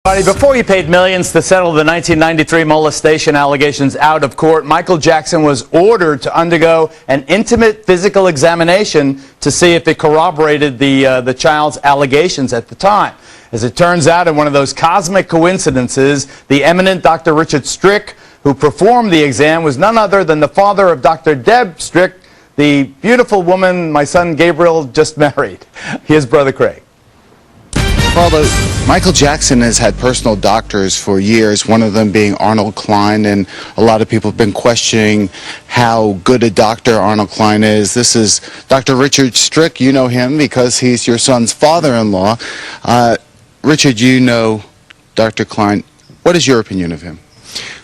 Before he paid millions to settle the 1993 molestation allegations out of court, Michael Jackson was ordered to undergo an intimate physical examination to see if it corroborated the child's allegations at the time. As it turns out, in one of those cosmic coincidences, the eminent Dr. Richard Strick, who performed the exam, was none other than the father of Dr. Deb Strick, the beautiful woman my son Gabriel just married. Here's Brother Craig. Geraldo, Michael Jackson has had personal doctors for years, one of them being Arnold Klein, and a lot of people have been questioning how good a doctor Arnold Klein is. This is Dr. Richard Strick. You know him because he's your son's father-in-law. Richard, you know Dr. Klein. What is your opinion of him?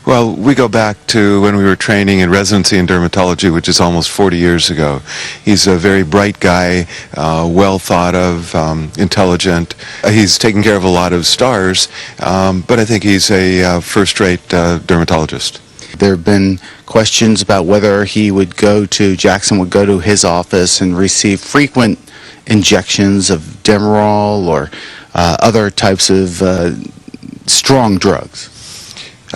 Well, we go back to when we were training in residency in dermatology, which is almost 40 years ago. He's a very bright guy, well thought of, intelligent. He's taken care of a lot of stars, but I think he's a first-rate dermatologist. There have been questions about whether Jackson would go to his office and receive frequent injections of Demerol or other types of strong drugs.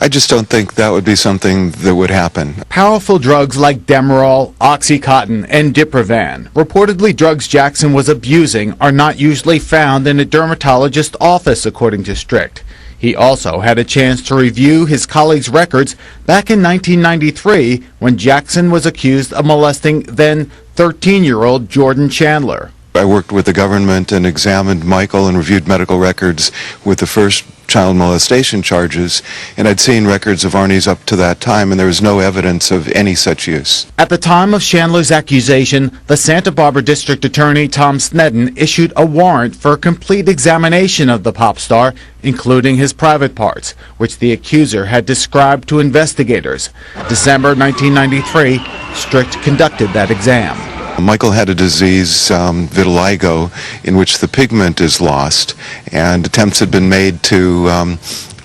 I just don't think that would be something that would happen. Powerful drugs like Demerol, Oxycontin, and Diprivan, reportedly drugs Jackson was abusing, are not usually found in a dermatologist's office, according to Strick. He also had a chance to review his colleagues' records back in 1993 when Jackson was accused of molesting then 13-year-old Jordan Chandler. I worked with the government and examined Michael and reviewed medical records with the first child molestation charges, and I'd seen records of Arnie's up to that time, and there was no evidence of any such use. At the time of Chandler's accusation, the Santa Barbara District Attorney Tom Sneddon issued a warrant for a complete examination of the pop star, including his private parts, which the accuser had described to investigators. December 1993, Strick conducted that exam. Michael had a disease, vitiligo, in which the pigment is lost, and attempts had been made to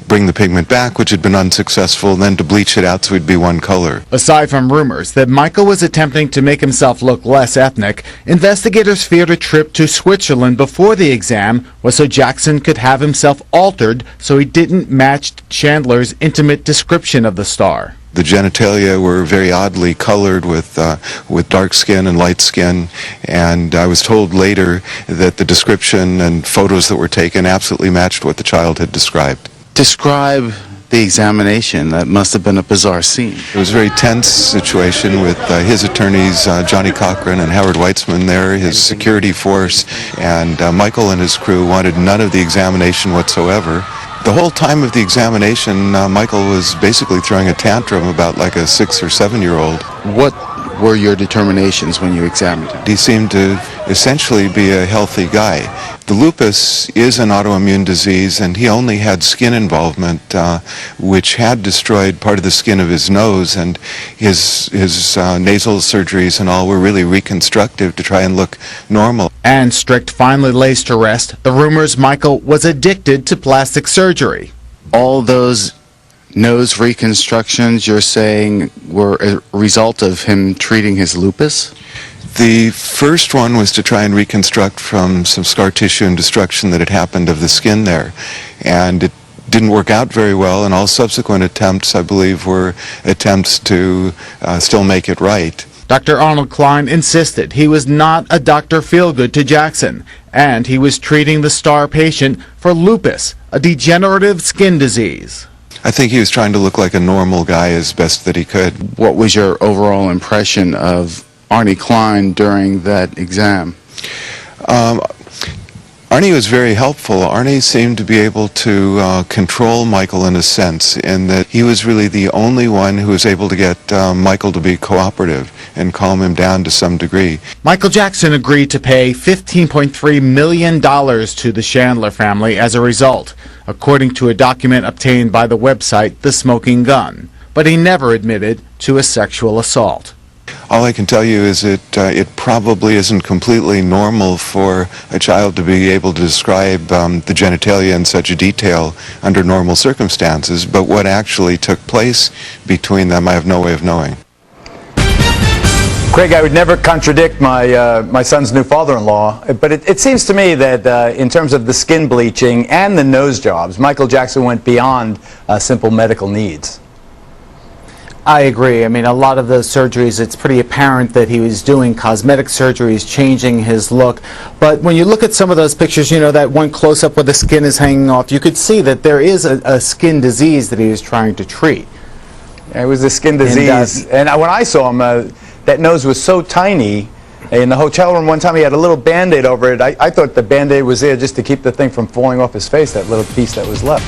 bring the pigment back, which had been unsuccessful, and then to bleach it out so it'd be one color. Aside from rumors that Michael was attempting to make himself look less ethnic, investigators feared a trip to Switzerland before the exam was so Jackson could have himself altered so he didn't match Chandler's intimate description of the star. The genitalia were very oddly colored with dark skin and light skin, and I was told later that the description and photos that were taken absolutely matched what the child had described. Describe the examination. That must have been a bizarre scene. It was a very tense situation with his attorneys, Johnny Cochran and Howard Weitzman there, his security force, and Michael and his crew wanted none of the examination whatsoever. The whole time of the examination, Michael was basically throwing a tantrum about like a 6 or 7-year-old. What were your determinations when you examined him? He seemed to essentially be a healthy guy. The lupus is an autoimmune disease, and he only had skin involvement, which had destroyed part of the skin of his nose, and his nasal surgeries and all were really reconstructive to try and look normal. And Strick finally lays to rest the rumors Michael was addicted to plastic surgery. All those nose reconstructions you're saying were a result of him treating his lupus? The first one was to try and reconstruct from some scar tissue and destruction that had happened of the skin there, and it didn't work out very well, and all subsequent attempts, I believe, were attempts to still make it right. Dr. Arnold Klein insisted he was not a Dr. Feelgood to Jackson, and he was treating the star patient for lupus, a degenerative skin disease. I think he was trying to look like a normal guy as best that he could. What was your overall impression of Arnie Klein during that exam? Arnie was very helpful. Arnie seemed to be able to control Michael in a sense, in that he was really the only one who was able to get Michael to be cooperative and calm him down to some degree. Michael Jackson agreed to pay $15.3 million to the Chandler family as a result, according to a document obtained by the website The Smoking Gun, but he never admitted to a sexual assault. All I can tell you is that it probably isn't completely normal for a child to be able to describe the genitalia in such detail under normal circumstances, but what actually took place between them I have no way of knowing. Craig, I would never contradict my son's new father-in-law, but it seems to me that in terms of the skin bleaching and the nose jobs, Michael Jackson went beyond simple medical needs. I agree. I mean, a lot of the surgeries, it's pretty apparent that he was doing cosmetic surgeries, changing his look. But when you look at some of those pictures, you know, that one close-up where the skin is hanging off, you could see that there is a skin disease that he was trying to treat. It was a skin disease. And when I saw him, that nose was so tiny. In the hotel room one time, he had a little Band-Aid over it. I thought the Band-Aid was there just to keep the thing from falling off his face, that little piece that was left.